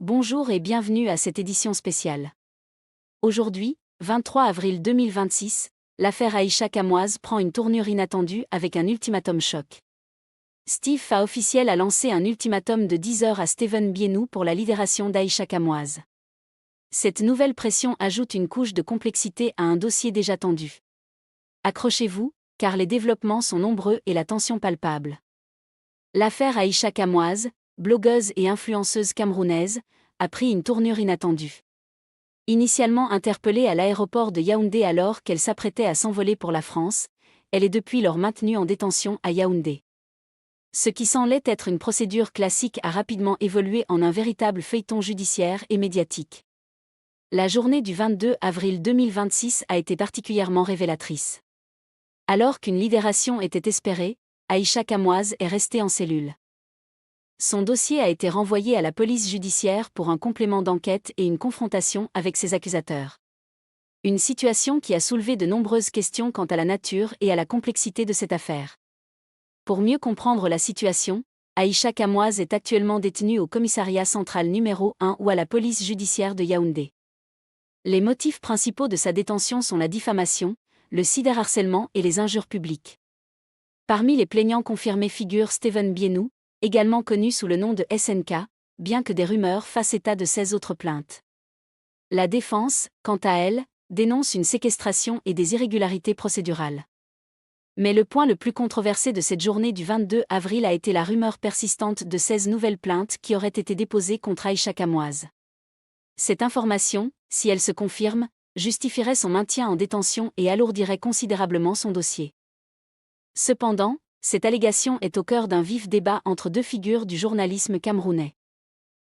Bonjour et bienvenue à cette édition spéciale. Aujourd'hui, 23 avril 2026, l'affaire Aïcha Kamoise prend une tournure inattendue avec un ultimatum choc. Steve Fa officiel a lancé un ultimatum de 10 heures à Steven Bienou pour la libération d'Aïcha Kamoise. Cette nouvelle pression ajoute une couche de complexité à un dossier déjà tendu. Accrochez-vous, car les développements sont nombreux et la tension palpable. L'affaire Aïcha Kamoise, blogueuse et influenceuse camerounaise, a pris une tournure inattendue. Initialement interpellée à l'aéroport de Yaoundé alors qu'elle s'apprêtait à s'envoler pour la France, elle est depuis lors maintenue en détention à Yaoundé. Ce qui semblait être une procédure classique a rapidement évolué en un véritable feuilleton judiciaire et médiatique. La journée du 22 avril 2026 a été particulièrement révélatrice. Alors qu'une libération était espérée, Aïcha Kamoise est restée en cellule. Son dossier a été renvoyé à la police judiciaire pour un complément d'enquête et une confrontation avec ses accusateurs. Une situation qui a soulevé de nombreuses questions quant à la nature et à la complexité de cette affaire. Pour mieux comprendre la situation, Aïcha Kamoise est actuellement détenue au commissariat central numéro 1 ou à la police judiciaire de Yaoundé. Les motifs principaux de sa détention sont la diffamation, le cyberharcèlement et les injures publiques. Parmi les plaignants confirmés figure Steven Bienou, également connu sous le nom de SNK, bien que des rumeurs fassent état de 16 autres plaintes. La défense, quant à elle, dénonce une séquestration et des irrégularités procédurales. Mais le point le plus controversé de cette journée du 22 avril a été la rumeur persistante de 16 nouvelles plaintes qui auraient été déposées contre Aïcha Kamoise. Cette information, si elle se confirme, justifierait son maintien en détention et alourdirait considérablement son dossier. Cependant, cette allégation est au cœur d'un vif débat entre deux figures du journalisme camerounais.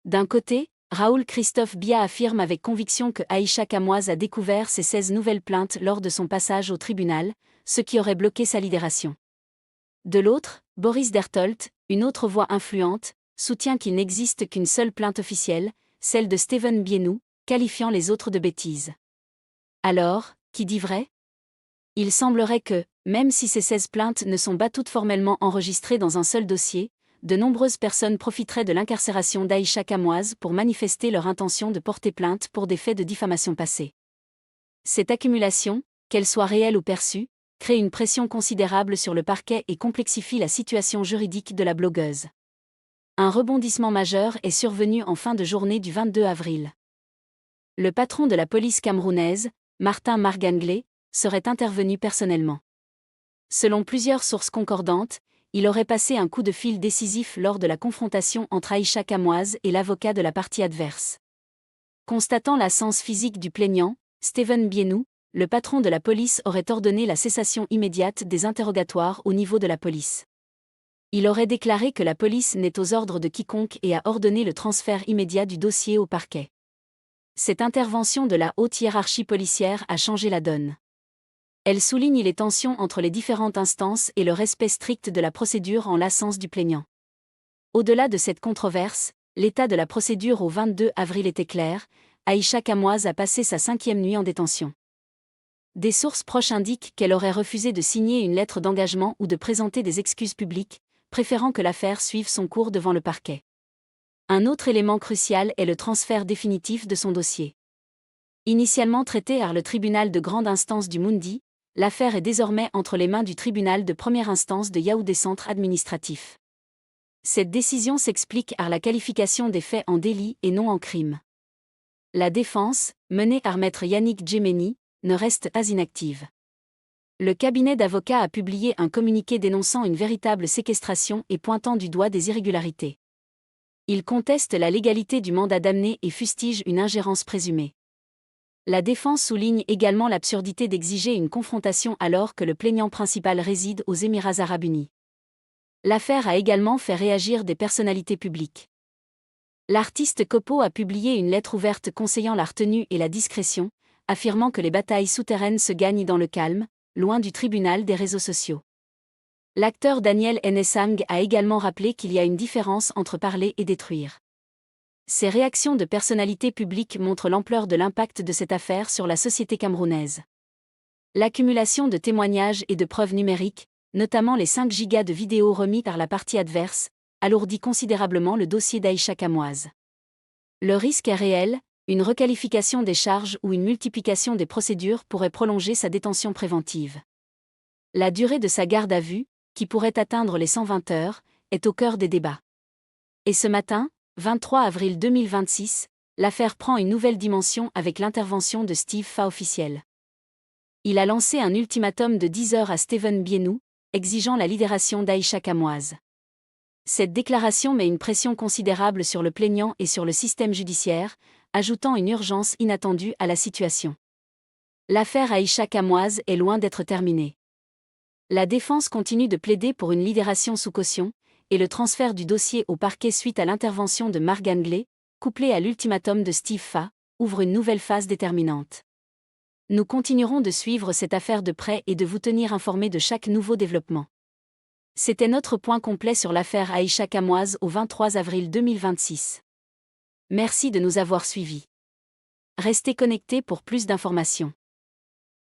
D'un côté, Raoul Christophe Biya affirme avec conviction que Aïcha Kamoise a découvert ces 16 nouvelles plaintes lors de son passage au tribunal, ce qui aurait bloqué sa libération. De l'autre, Boris Dertolt, une autre voix influente, soutient qu'il n'existe qu'une seule plainte officielle, celle de Steven Bienou, qualifiant les autres de bêtises. Alors, qui dit vrai ? Il semblerait que, même si ces 16 plaintes ne sont pas toutes formellement enregistrées dans un seul dossier, de nombreuses personnes profiteraient de l'incarcération d'Aïcha Kamoise pour manifester leur intention de porter plainte pour des faits de diffamation passés. Cette accumulation, qu'elle soit réelle ou perçue, crée une pression considérable sur le parquet et complexifie la situation juridique de la blogueuse. Un rebondissement majeur est survenu en fin de journée du 22 avril. Le patron de la police camerounaise, Martin Marganglé, serait intervenu personnellement. Selon plusieurs sources concordantes, il aurait passé un coup de fil décisif lors de la confrontation entre Aïcha Kamoise et l'avocat de la partie adverse. Constatant l'absence physique du plaignant, Steven Bienou, le patron de la police aurait ordonné la cessation immédiate des interrogatoires au niveau de la police. Il aurait déclaré que la police n'est aux ordres de quiconque et a ordonné le transfert immédiat du dossier au parquet. Cette intervention de la haute hiérarchie policière a changé la donne. Elle souligne les tensions entre les différentes instances et le respect strict de la procédure en l'absence du plaignant. Au-delà de cette controverse, l'état de la procédure au 22 avril était clair, Aïcha Kamoise a passé sa 5e nuit en détention. Des sources proches indiquent qu'elle aurait refusé de signer une lettre d'engagement ou de présenter des excuses publiques, préférant que l'affaire suive son cours devant le parquet. Un autre élément crucial est le transfert définitif de son dossier. Initialement traité par le tribunal de grande instance du Moundi, l'affaire est désormais entre les mains du tribunal de première instance de Yaoundé Centre administratif. Cette décision s'explique par la qualification des faits en délit et non en crime. La défense, menée par maître Yannick Djemeni, ne reste pas inactive. Le cabinet d'avocats a publié un communiqué dénonçant une véritable séquestration et pointant du doigt des irrégularités. Il conteste la légalité du mandat d'amener et fustige une ingérence présumée. La défense souligne également l'absurdité d'exiger une confrontation alors que le plaignant principal réside aux Émirats arabes unis. L'affaire a également fait réagir des personnalités publiques. L'artiste Kopo a publié une lettre ouverte conseillant la retenue et la discrétion, affirmant que les batailles souterraines se gagnent dans le calme, loin du tribunal des réseaux sociaux. L'acteur Daniel Nsang a également rappelé qu'il y a une différence entre parler et détruire. Ces réactions de personnalités publiques montrent l'ampleur de l'impact de cette affaire sur la société camerounaise. L'accumulation de témoignages et de preuves numériques, notamment les 5 gigas de vidéos remis par la partie adverse, alourdit considérablement le dossier d'Aïcha Kamoise. Le risque est réel, une requalification des charges ou une multiplication des procédures pourrait prolonger sa détention préventive. La durée de sa garde à vue, qui pourrait atteindre les 120 heures, est au cœur des débats. Et ce matin, 23 avril 2026, l'affaire prend une nouvelle dimension avec l'intervention de Steve Fa officiel. Il a lancé un ultimatum de 10 heures à Steven Bienou, exigeant la libération d'Aïcha Kamoise. Cette déclaration met une pression considérable sur le plaignant et sur le système judiciaire, ajoutant une urgence inattendue à la situation. L'affaire Aïcha Kamoise est loin d'être terminée. La défense continue de plaider pour une libération sous caution, et le transfert du dossier au parquet suite à l'intervention de Mark Gangley, couplé à l'ultimatum de Steve Fa, ouvre une nouvelle phase déterminante. Nous continuerons de suivre cette affaire de près et de vous tenir informés de chaque nouveau développement. C'était notre point complet sur l'affaire Aïcha Kamoise au 23 avril 2026. Merci de nous avoir suivis. Restez connectés pour plus d'informations.